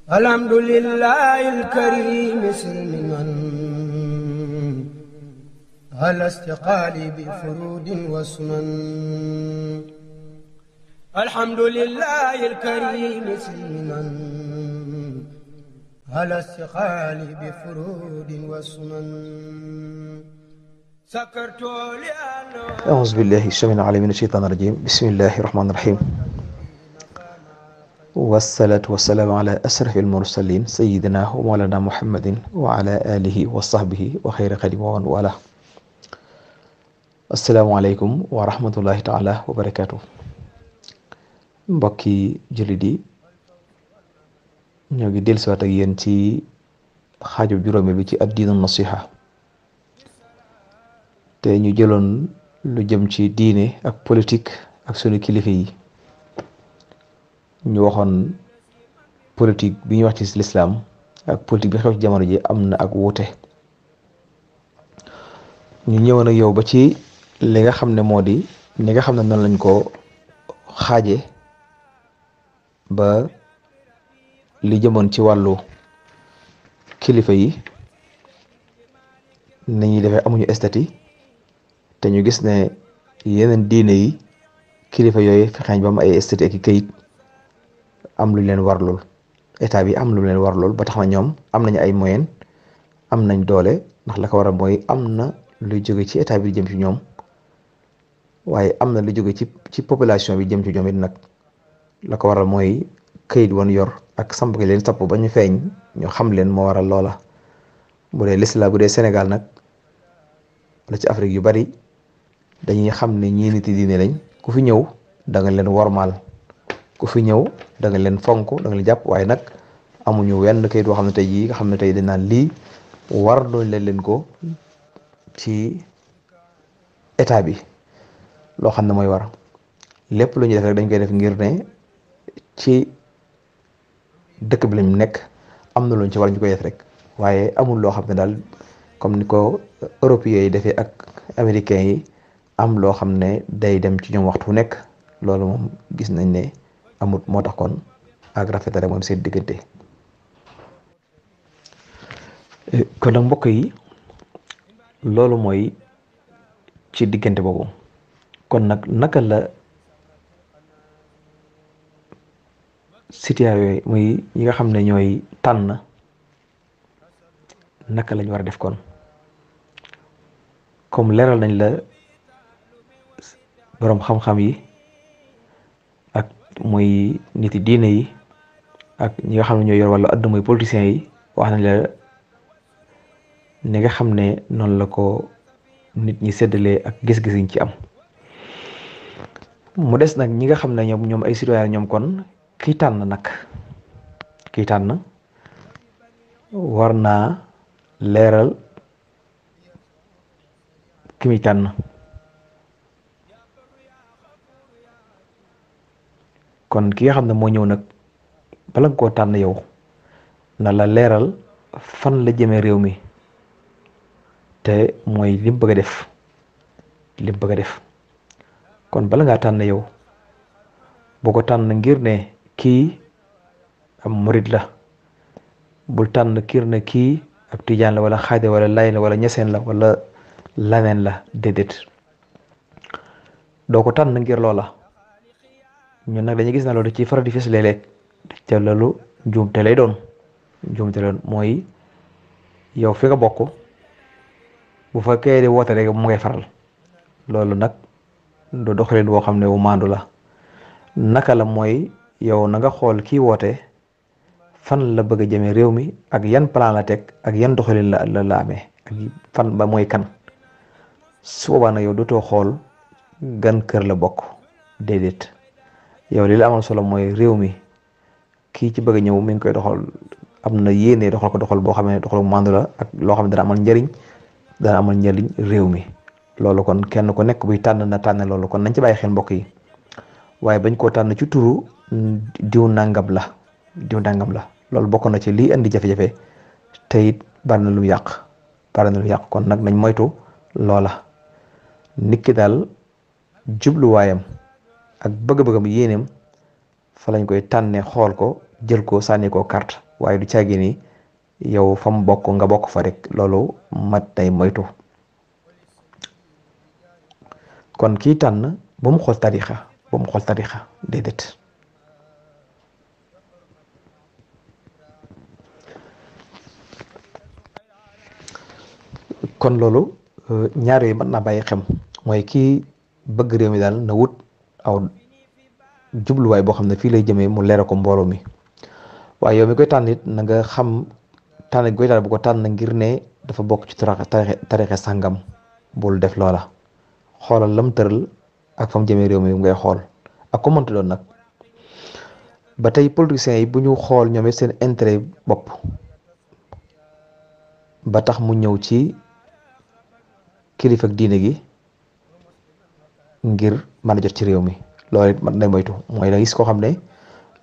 alhamdulillahi alkarim silmiman ala istiqaali bi furudin wa sunan alhamdulillahi alkarim silmiman ala istiqaali bi furudin wa sunan أعوذ بالله السميع العليم من الشيطان الرجيم بسم الله الرحمن الرحيم والصلاة والسلام على أشرف المرسلين سيدنا ومولانا محمد وعلى آله وصحبه وخير خديم ومن والاه السلام عليكم ورحمة الله تعالى وبركاته mbokki jullit yi ñoo ngi dellusiwaat ak yéen ci xaaju juróomeel bi ci ad-diinu nasiha te ñu jëloon lu jëm ci diine ak politique ak sunu kilifa yi ñu waxoon politique bi ñu wax ci lislaam ak politique bi xew ci jamono ji am na ak wuute ñu ñëwoon ak yow ba ci li nga xam ne moo di li nga xam ne noonu lañ ko xaaje ba li jëmoon ci wàllu kilifa yi ni ñuy defee amuñu statut te ñu gis ne yeneen diine yi kilifa yooyu fexeeñ ba am ay statut ak kayit am lu leen warlool état bi am lu leen warlool ba tax na ñoom am nañu ay moyen am nañ doole ndax la ko waral mooy am na luy jóge ci état bi jëm ci ñoom waaye am na lu jóge ci population bi jëm ci ñoom it nag la ko waral mooy kayit woon yor ak samp gi leen sapp ba ñu feeñ ñu xam leen moo waral loola bu dee l'islam bu dee Sénégal nag wala ci Afrique yu bari dañuy xam ne ñii nit yi diine lañ ku fi ñëw da nga leen wormaal ku fi ñëw da nga leen fonk da nga leen jàpp waaye nag amuñu wenn kayit boo xam ne tey jii nga xam ne tey dañ naan lii war doon leen ko ci état bi loo xam ne mooy war lépp lu ñuy def rek dañ koy def ngir ne ci dëkk bi lañ nekk am na luñ ci war ñu koy def rek waaye amul loo xam ne daal comme ni ko européens yi defee ak américains yi am loo xam ne day dem ci ñoom waxtu nekk loolu moom gis nañ ne amut moo tax kon ak rafetare moom seen diggante kon nag mbokk yi loolu mooy ci diggante boobu kon nag naka la citoyen yooyu muy ñi nga xam ne ñooy tànn naka lañ war a def kon comme leeral nañ la boroom xam-xam yi ak muy niti diine yi ak ñi nga xam ne ñooy yor wàllu àdduna muy politiciens yi wax nañ la ni nga xam ne noonu la ko nit ñi séddalee ak gis-gis yi ci am mu des nag ñi nga xam ne ñoom ay citoyen ñoom kon kii tànn war naa leeral ki muy tànn kon ki nga xam ne moo ñëw nag bala nga koo tànn yow na la leeral fan la jëmee réew mi te mooy lim bëgg a def kon bala ngaa tànn yow boo ko tànn ngir ne kii am murid la bul tànn ngir ne kii ab tijaan la wala xaadir wala lay la wala ñeseen la wala laneen la déedéet doo ko tànn ngir loola ñun nag dañuy gis na loolu ci faral di fes léeg-léeg te loolu njuumte lay doon mooy yow fi nga bokk bu fa kay di woote rek mu ngay faral loolu nag du doxalin boo xam ne wu maandu la naka la mooy yow na nga xool kii woote fan la bëgg a jëmee réew mi ak yan plan la teg ak yan doxalin la amee ak fan ba mooy kan su boobaa nag yow dootoo xool gan kër la bokk déedéet yow li la amal solo mooy réew mi kii ci bëgg a ñëw mi ngi koy doxal am na yéene doxal ko doxal boo xam ne doxal mandu la ak loo xam ne dana amal njariñ réew mi loolu kon kenn ku nekk buy tànn na tànn loolu kon nañ ci bàyyi xel mbokk yi waaye bañ koo tànn ci turu diw nangam la loolu bokk na ci lii indi jafe-jafe te it bari na lu yàq kon nag nañ moytu loola nit ki daal jubluwaayam ak bëgg-bëggam yéeneem fa lañ koy tànnee xool ko jël ko sànni ko carte waaye du caagi ni yow fa mu bokk nga bokk fa rek, loolu mat nay moytu. kon kii tànn bu mu xool tarixa déedéet. kon loolu ñaar yooyu mën naa bàyyi xem, mooy kii bëgg réew mi daal na wut aw jubluwaay boo xam ne fii lay jëmee mu leera ko mbooloo mi. waaye yow mi koy tànn it na nga xam tànn gi koy tànn bu ko tànn ngir ne dafa bokk ci tarixe sàngam, bul def loola. xoolal lam tëral ak fa mu jëmee réew mi ngay xool ak ko mënti doon nag. ba tey politiciens yi bu ñu xool ñoom it seen intérêt bopp ba tax mu ñëw ci kilifa ak diine gi ngir mën a jot ci réew mi. loolu it man day moytu, mooy la gis koo xam ne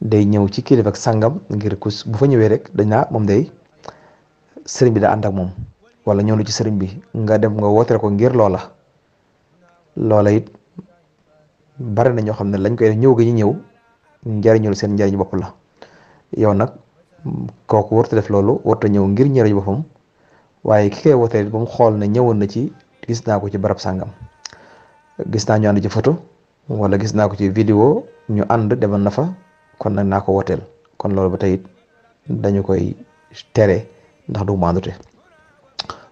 day ñëw ci kilifa ak sàngam ngir ku bu fa ñëwee rek dañ naa moom day sëriñ bi daa ànd ak moom, wala ñëw na ci sëriñ bi nga dem nga wooteel ko ngir loola it bari na ñoo xam ne lañ koy def ñëw gi ñu ñëw njariñul seen njariñu bopp la. yow nag kooku warut a def loolu, warut a ñëw ngir njariñu boppam, waaye ki koy wooteel ba mu xool ne ñëwoon na ci, gis naa ko ci barab sàngam, gis naa ñu ànd ci photo wala gis naa ko ci vidéo ñu ànd demal na fa, kon nag naa ko wooteel. kon loolu ba tey it dañu koy tere ndax du maandute.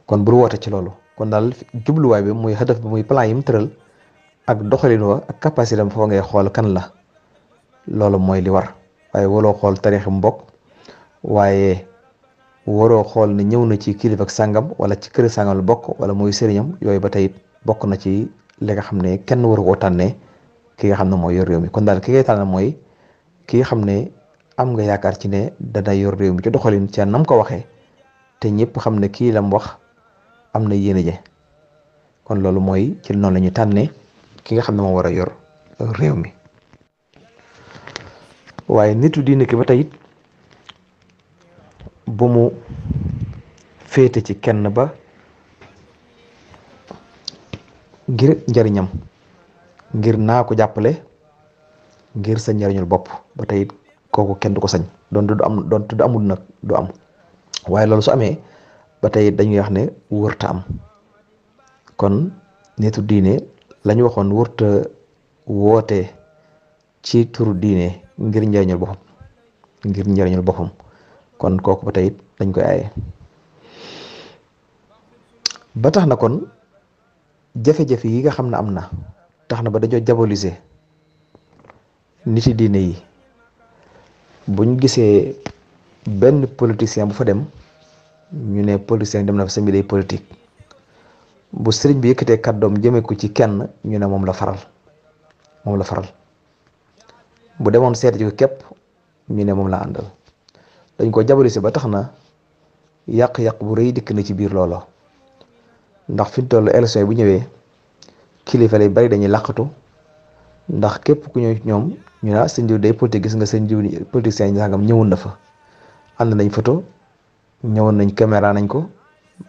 kon bul woote ci loolu. kon daal jubluwaay bi muy hadaf bi muy plan yi mu tëral ak doxalin wa ak capacité am foofa ngay xool kan la, loolu mooy li war. waaye waroo xool tariixam mbokk, waaye waroo xool ne ñëw na ci kilifa ak sàngam wala ci kër sàngam la bokk wala muy sëriñam. yooyu ba tey bokk na ci li nga xam ne kenn waru koo tànnee ki nga xam ne mooy yor réew mi. kon daal ki ngay tànn mooy ki nga xam ne am nga yaakaar ci ne dana yor réew mi ci doxalin ca nam ko waxee, te ñëpp xam ne kii lam wax am na yéene je. kon loolu mooy ci noonu la ñuy tànnee ki nga xam ne moo war a yor réew mi. waaye nitu diine ki ba tey bu mu féete ci kenn ba ngir njariñam, ngir naa ko jàppale ngir sa njariñul bopp. ba tey kooku kenn du ko sañ, doon du amul nag du am. waaye loolu su amee ba tey dañuy wax ne wërta am. kon nitu diine lañu waxoon wërta woote ci turu diine ngir njariñul boppam, kon kooku ba tey dañ koy aaye. ba tax na kon jafe-jafe yi nga xam ne am na tax na ba dañoo diaboliser niti diine yi. buñ gisee benn politicien bu fa dem ñu ne politicien dem na fa sëñ bi day politique, bu sëriñ bi yëkkatee kàddoom jëmee ko ci kenn ñu ne moom la faral. bu demoon seeti ko képp ñu ne moom la àndal. dañ ko diaboliser ba tax na yàq-yàq bu rëy dikk na ci biir loolo. ndax fi mu toll élection yi bu ñëwee kilifa lay bari dañuy làqatu, ndax képp ku ñëw ci ñoom ñu ne sëñ diw day politique, gis nga sëñ diw politicien yi sàngam ñëwoon na fa, ànd nañ photo, ñëwoon nañ caméra nañ ko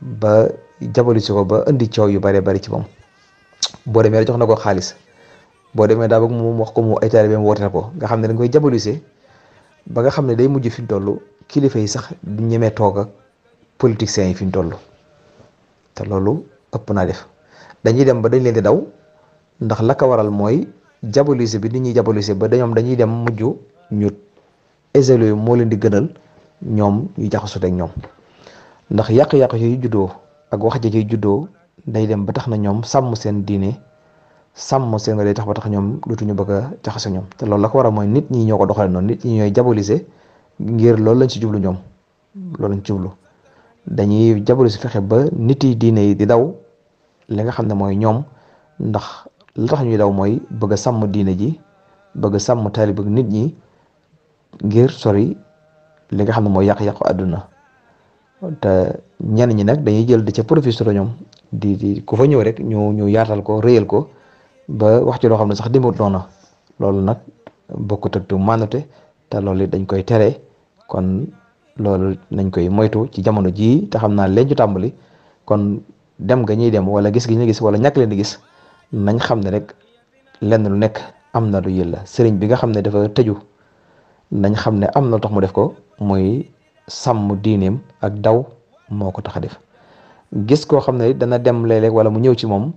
ba diaboliser ko ba indi coow yu bari bari ci moom. boo demee jox na ko xaalis, boo demee daa bëgg mu wax ko mu ay taalibeem woote ko, nga xam ne dañ koy diaboliser ba nga xam ne day mujj fi mu toll kilifa yi sax du ñemee toog ak politiciens yi fi mu toll. te loolu ëpp naa def. dañuy dem ba dañ leen di daw, ndax la ko waral mooy diaboliser bi nit ñuy diaboliser ba dañuy dem mujj ñu isolé moo leen di gënal ñoom ñu jaxasoo ak ñoom. ndax yàq-yàq yooyu juddoo ak wax ja ciy juddoo day dem ba tax na ñoom sàmm seen diine, sàmm seen nga day tax ba tax ñoom dootuñu bëgg a jaxasoo ñoom. te loolu la ko waral mooy nit ñi ñoo ko doxale noonu, nit ñi ñooy diaboliser ngir loolu lañ ci jublu ñoom. loolu lañ ci jublu, dañuy diaboliser fexe ba nit yi diine yi di daw li nga xam ne mooy ñoom, ndax la tax ñuy daw mooy bëgg a sàmm diine ji, bëgg a sàmm taalibe nit ñi ngir sori li nga xam ne mooy yàq-yàqu àdduna. te ñenn ñi nag dañuy jël di ca professeur ñoom di ku fa ñëw rek ñu yaatal ko réyal ko ba wax ci loo xam ne sax demut noona. loolu nag bokkut ak maanute, te loolu dañ koy tere. kon loolu nañ koy moytu ci jamono jii te xam naa leen ju tàmbali. kon dem nga ñuy dem wala gis gi ñu gis wala ñàkk leen di gis, nañ xam ne rek lenn lu nekk am na lu yëlla. sëriñ bi nga xam ne dafa tëju, nañ xam ne am na tax mu def ko, muy sàmm diineem ak daw moo ko tax a def. gis koo xam ne dana dem léeg-léeg wala mu ñëw ci moom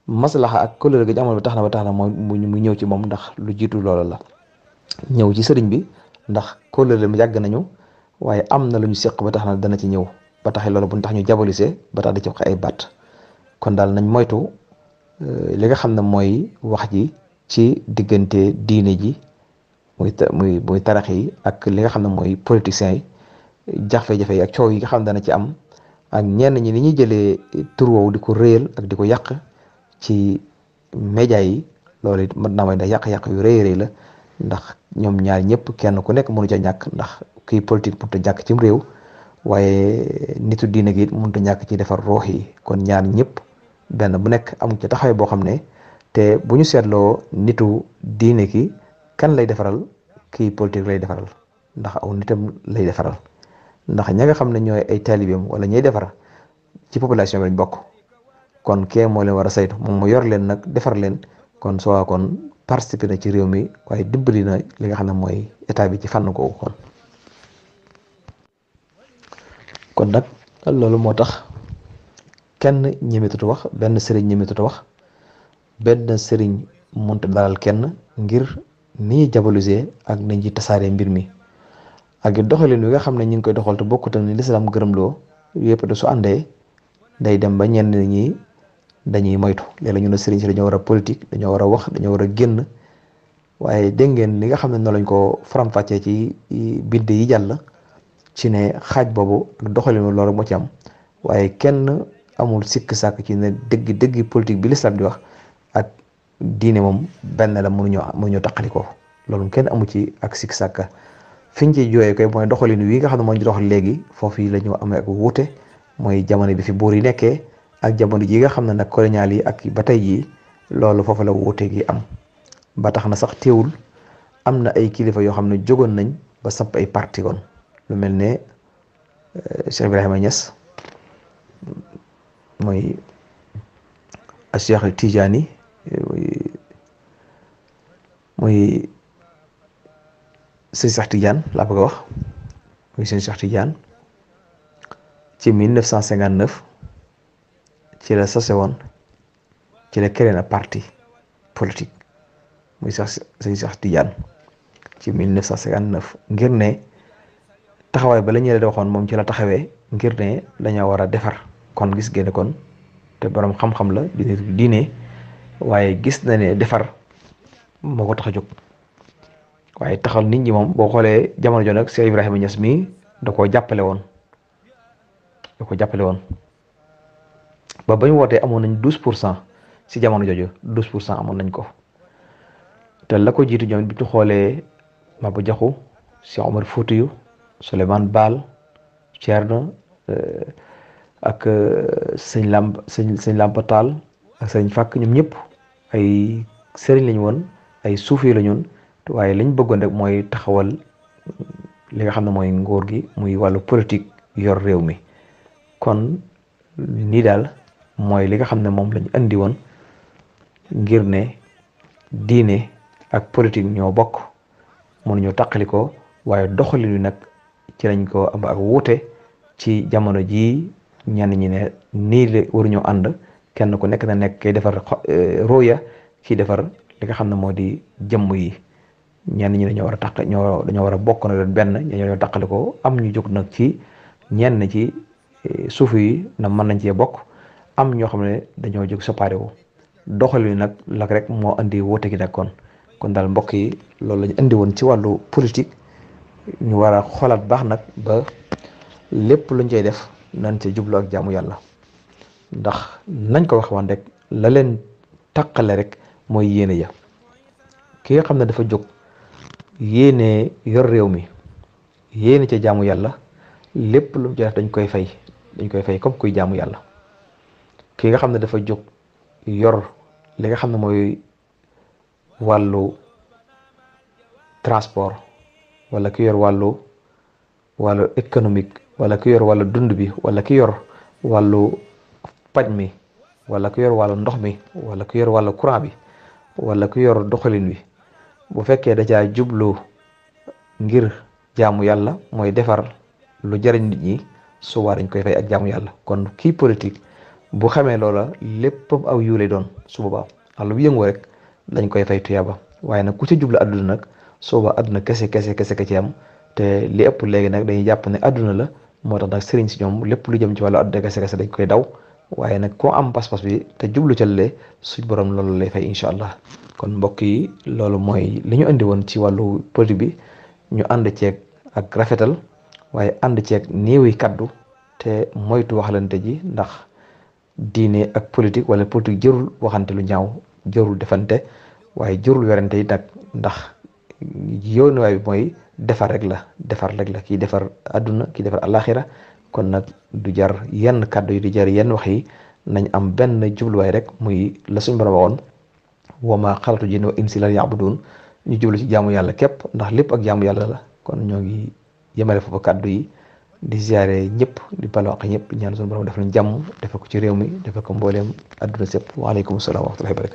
maslaxa ak kóllëre gi amoon ba tax na moom mu ñëw ci moom ndax lu jiitu loola la ñëw ci sëriñ bi ndax kóllëre mu yàgg nañu waaye am na lu ñu séq ba tax na dana ci ñëw ba tax loolu bu tax ñu jabolise ba tax da ci wax ay baat kon daal nañ moytu li nga xam ne mooy wax ji ci diggante diine ji muy tarax yi ak li nga xam ne mooy politiciens yi jafe-jafe yi ak coow yi nga xam ne dana ci am ak ñenn ñi ni ñuy jëlee tur woowu di ko réyal ak di ko yàq ci média yi loolu it mën naa may ndax yàq-yàq yu rëy rëy la ndax ñoom ñaar ñëpp kenn ku nekk mënu ca ñàkk ndax kii politique mënut a ñàkk cim réew waaye nitu diine gi it mënut a ñàkk ci defar roox yi kon ñaar ñëpp benn bu nekk amu ca taxawee boo xam ne te bu ñu seetloo nitu diine ki kan lay defaral kii politique lay defaral ndax aw nitam lay defaral ndax ña nga xam ne ñooy ay taalibeem wala ñooy defar ci population bi lañ bokk kon kee moo leen war a saytu moom mu yor leen nag defar leen kon soo kon participer na ci réew mi waaye dimbali na li nga xam ne mooy état bi ci fànn kooku kon nag loolu moo tax kenn ñemetutu wax benn sëriñ ñemetutu wax benn sëriñ mënta dalal kenn ngir ni ñuy diaboliser ak ni ñuy tasaaree mbir mi ak doxalin wi nga xam ne ñu ngi koy doxal te bokkut ni lislaam gërëmloo yëpp de su àndee day dem ba ñenn ñi dañuy moytu léeg-léeg ñu ne sëriñ si dañoo war a politique dañoo war a wax dañoo war a génn waaye dégg ngeen li nga xam ne noonu lañ ko faram-fàccee ci bind yi jàll ci ne xaaj boobu ak doxalin loolu moo ci am waaye kenn amul sikk sàkk ci ne dëgg politique bi lislaam di wax ak diine moom benn la mënuñoo taqalikoo loolu kenn amu ci ak sikk sàkk fiñ ci jooyee koy mooy doxalin wi nga xam ne moo ñu dox léegi foofu yi la ñu amee ak wuute mooy jamono bi fi buur yi nekkee ak jamono ji nga xam ne nag colonial yi ak ba tey jii loolu foofu la wuute gi am ba tax na sax teewul am na ay kilifa yoo xam ne jógoon nañ ba samp ay parti kon lu mel ne Cheikh Ibrahima Niass mooy Cheikh Tidiane muy sëñ Cheikh Tidiane laa bëgg a wax muy sëñ Cheikh Tidiane ci 1959 ci la sase woon ci la créé na parti politique muy sax sëñ Cheikh Tidiane ci 1959 ngir ne taxawaay ba la ñu la waxoon moom ci la taxawee ngir ne dañoo war a defar kon gis ngeen kon te borom xam-xam la di diine waaye gis na ne defar moo ko tax a jóg waaye taxal nit ñi moom boo xoolee jamono jo nag Cheikh Ibrahima Niass mii da koo jàppale woon ba bañ wootee amoon nañ 12% si jamono jooju 12% amoon nañ ko te la ko jiitu ñoom bi ñu xoolee Maba Jaxu Cheikh Omar Foutiyou Souleymane Baal Thierno ak sëñ Lampa Tall ak sëñ Fàkk ñoom ñëpp ay sëriñ lañ woon ay suufi la ñoon waaye lañ bëggoon rek mooy taxawal li nga xam ne mooy nguur gi muy wàllu politique yor réew mi kon nii daal mooy li nga xam ne moom lañ andi woon ngir ne diine ak politique ñoo bokk mënuñoo taqali ko waaye doxalin wi nag ci lañ ko am ak wuute ci jamono jii ñenn ñi ne nii la waruñoo ànd kenn ku nekk na nekk kay defar róoya kii defar li nga xam ne moo di jëmm yi ñenn ñi dañoo war a taq dañoo war a bokk na leen benn ñoo taqali ko am ñu jóg nag ci ñenn ci suuf yi na mën nañ cee bokk am ñoo xam ne dañoo jóg séparé wu doxalin wi nag la rek moo andi wuute gi nekkoon kon daal mbokk yi loolu lañu andi woon ci wàllu politique ñu war a xoolaat baax nag ba lépp luñ cay def nañ ca jublu ak jaamu yàlla ndax nañ ko wax woon rek la leen taqale rek mooy yéene ya ki nga xam ne dafa jóg yéene yor réew mi yéene ca jaamu yàlla lépp lu mu ci def dañ koy fay comme kuy jaamu yàlla ki nga xam ne dafa jóg yor li nga xam ne mooy wàllu transport wala ki yor wàllu économique wala ki yor wàllu dund bi wala ki yor wàllu paj mi wala ki yor wàllu ndox mi wala ki yor wàllu courant bi wala ki yor doxalin wi bu fekkee da caa jublu ngir jaamu yàlla mooy defar lu jariñ nit ñi suba dañ koy fay ak jaamu yàlla. kon kii politique bu xamee loola léppam aw yiw lay doon su boobaa wax lu yëngu rek dañ koy fay tuyaaba. waaye nag ku ci jublu àdduna nag suba àdduna kese kese kese ka ci am te li ëpp léegi nag dañuy jàpp ne àdduna la moo tax nag sëriñ si ñoom lépp lu jëm ci wàllu àdduna kese kese dañ koy daw. waaye nag koo am pas-pas bi te jublu ca lee suñ borom loolu lay fay incha allah. kon mbokk yi loolu mooy li ñu indi woon ci wàllu politique bi ñu ànd ceeg ak rafetal waaye ànd ceeg néewi kaddu te moytu waxalante ji ndax diine ak politique wala politique jërul waxante lu ñaaw jërul defante waaye jërul werante yi nag ndax yoon waay bi mooy defar rek la kii defar àdduna kii defar alaxira kon nag du jar yenn kàddu yi du jar yenn wax yi nañ am benn jubluwaay rek muy la suñ borom waxoon wa maa xalaqtu jinna wa insa illa liya'budun ñu jublu ci jaamu yàlla képp ndax lépp ak jaamu yàlla la. kon ñoo ngi yemale foofu kàddu yi di ziare ñëpp di balwaq ñëpp ñaan suñu borom def nañ jàmm defal ko ci réew mi defal ko mbooleem adduna sépp waaleykum salaam wa rahmatullahi wa barakatuh